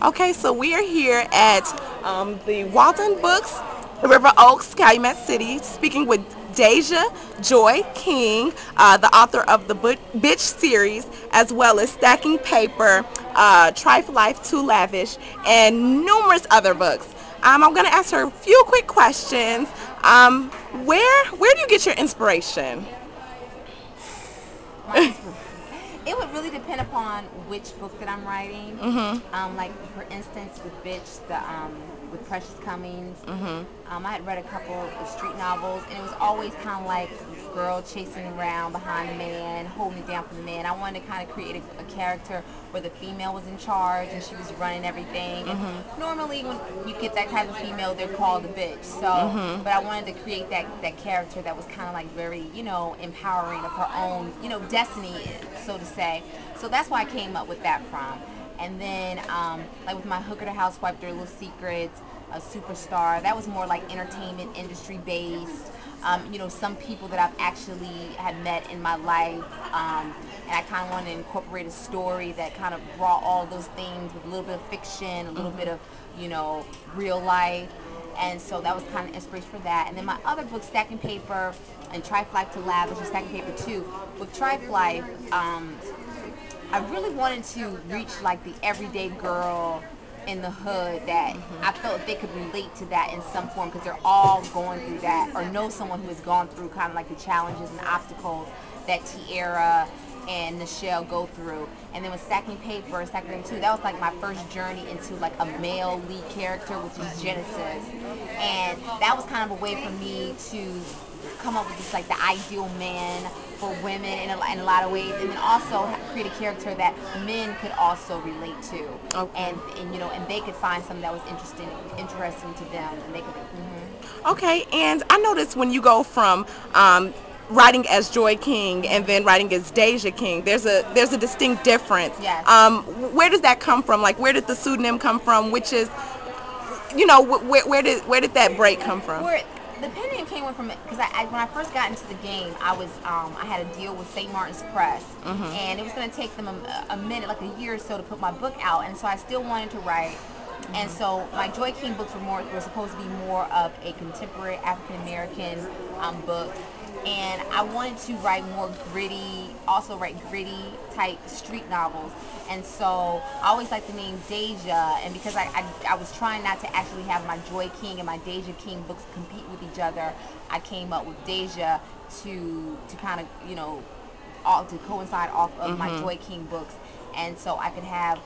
Okay, so we are here at the Waldenbooks, River Oaks, Calumet City, speaking with Deja Joy King, the author of the Bitch series, as well as Stacking Paper, Trife Life Too Lavish, and numerous other books. I'm going to ask her a few quick questions. Where do you get your inspiration? My inspiration. It would really depend upon which book that I'm writing. Like for instance, with Bitch, with Precious Cummings. I had read a couple of street novels, and it was always kind of like a girl chasing around behind a man, holding it down for the man. I wanted to kind of create a character where the female was in charge and she was running everything. And normally, when you get that type of female, they're called a bitch. So, but I wanted to create that character that was kind of like very, empowering of her own, destiny, so to say. So that's why I came up with that from. And then, like with my Hooker the Housewife, Their Little Secrets, a Superstar, that was more like entertainment industry based. Some people that I've actually had met in my life, and I kind of wanted to incorporate a story that kind of brought all those things with a little bit of fiction, a little bit of, real life. And so that was kind of inspiration for that. And then my other book, Stacking Paper and Trife Life to Lavish, and Stacking Paper 2. With Trife Life, I really wanted to reach like the everyday girl in the hood that I felt they could relate to that in some form, because they're all going through that or know someone who has gone through kind of like the challenges and obstacles that Tierra and Nichelle go through. And then with Stacking Paper, Stacking Paper 2, that was like my first journey into like a male lead character, which is Genesis. And that was kind of a way for me to come up with this like the ideal man for women in a lot of ways, and then also create a character that men could also relate to. Okay. And they could find something that was interesting to them, and they could. Okay, and I noticed when you go from writing as Joy King and then writing as Deja King, there's a distinct difference. Yes. Where does that come from? Like, where did the pseudonym come from? Which is, where did that break come from? The pen name came from because when I first got into the game, I had a deal with St. Martin's Press, and it was going to take them a minute, like a year or so, to put my book out, and so I still wanted to write. And so my Joy King books were supposed to be more of a contemporary African American book, and I wanted to write more gritty type street novels. And so I always liked the name Deja, and because I was trying not to actually have my Joy King and my Deja King books compete with each other, I came up with Deja to kind of all to coincide off of my Joy King books, and so I could have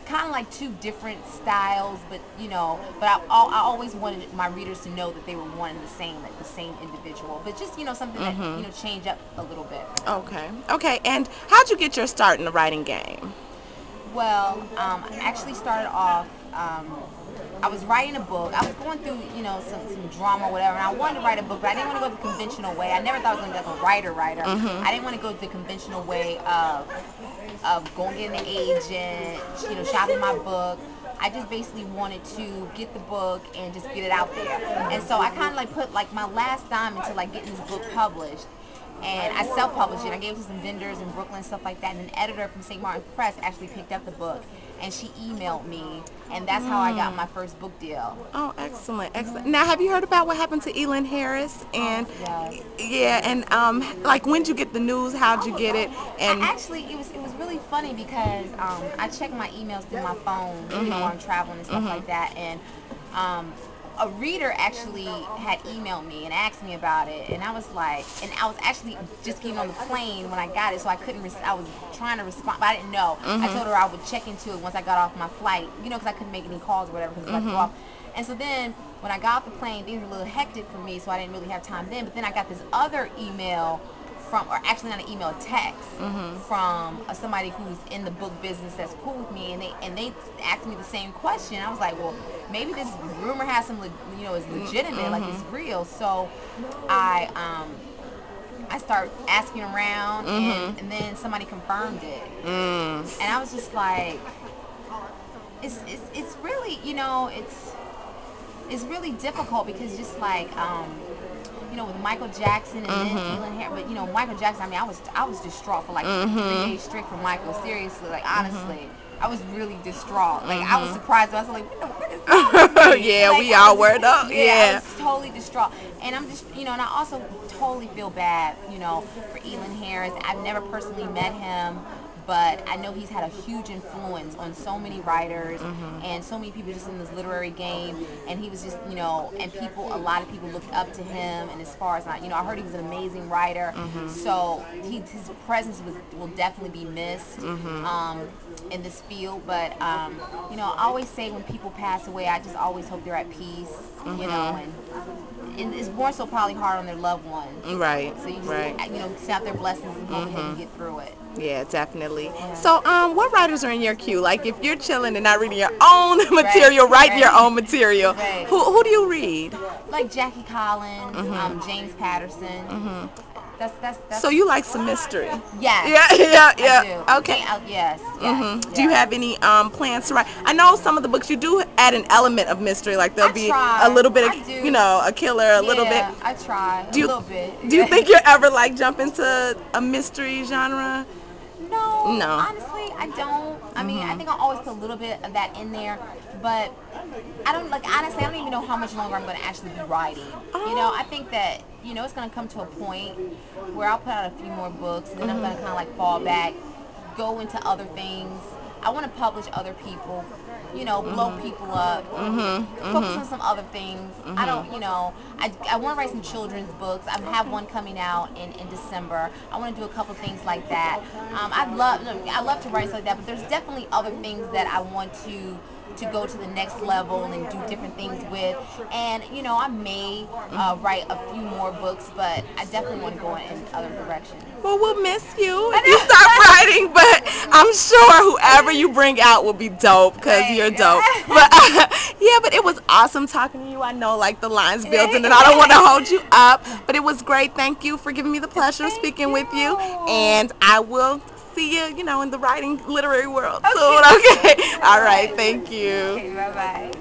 kind of like two different styles, but I always wanted my readers to know that they were one and the same, like the same individual, but just something that change up a little bit. Okay. And how'd you get your start in the writing game? Well, I actually started off. I was writing a book. I was going through, some drama, or whatever, and I wanted to write a book, but I didn't want to go the conventional way. I never thought I was going to be like a writer. I didn't want to go the conventional way of going getting an agent, shopping my book. I just basically wanted to get the book and just get it out there. And so I kind of like put like my last dime into like getting this book published. And I self-published it. I gave it to some vendors in Brooklyn and stuff like that. And an editor from St. Martin's Press actually picked up the book, and she emailed me, and that's how I got my first book deal. Oh, excellent. Now, have you heard about what happened to Elin Harris? And Yes. yeah, and like, when did you get the news? How'd you get it? And It was really funny because I check my emails through my phone, when I'm traveling and stuff like that, and a reader actually had emailed me and asked me about it, and I was actually just getting on the plane when I got it, so I was trying to respond, but I didn't know. I told her I would check into it once I got off my flight, because I couldn't make any calls or whatever, because I flew off. And so then when I got off the plane, things were a little hectic for me, so I didn't really have time then. But then I got this other email or actually not an email, a text from somebody who's in the book business that's cool with me, and they asked me the same question. I was like, well, maybe this rumor has some, is legitimate, like it's real. So I start asking around, and then somebody confirmed it, and I was just like, it's really, it's really difficult, because just like with Michael Jackson and then Elin Harris, but Michael Jackson, I mean, I was distraught for like 3 days straight for Michael. Seriously, like honestly, I was really distraught. Like I was surprised. I was like, what is wrong with me? Yeah, Like, we I all was word up. I Yeah. was totally distraught. And I'm just, and I also totally feel bad, for Elon Harris. I've never personally met him, but I know he's had a huge influence on so many writers and so many people just in this literary game. And he was just, and a lot of people looked up to him. And as far as I heard he was an amazing writer. So his presence will definitely be missed in this field. But I always say when people pass away, I just always hope they're at peace. And it's more so probably hard on their loved ones. Right. So you just, accept their blessings and go ahead and get through it. Yeah, definitely. So, what writers are in your queue? Like, if you're chilling and not reading your own material, writing your own material, who do you read? Like Jackie Collins, James Patterson. That's So you like some mystery? Yes. Yeah. I do. Okay. Yes. Do you have any plans to write? I know some of the books you do add an element of mystery, like there'll be a little bit of, a killer, a little bit. I try a little bit. Do you think you'll ever jump into a mystery genre? No. Honestly, I don't. I mean, I think I'll always put a little bit of that in there, but I don't honestly, I don't even know how much longer I'm going to actually be writing. I think that, it's going to come to a point where I'll put out a few more books, and then I'm going to kind of fall back, go into other things. I want to publish other people, blow people up, focus on some other things. I don't, I want to write some children's books. I have one coming out in December. I want to do a couple things like that. I love to write like that, but there's definitely other things that I want to go to the next level and do different things with. And I may write a few more books, but I definitely want to go in other directions. Well, we'll miss you if you stop writing, but I'm sure whoever you bring out will be dope because you're dope. But but it was awesome talking to you. I know the line's building and I don't want to hold you up, but it was great. Thank you for giving me the pleasure of speaking with you, and I will see you, in the writing literary world soon. Okay. All right. Thank you. Okay, bye-bye.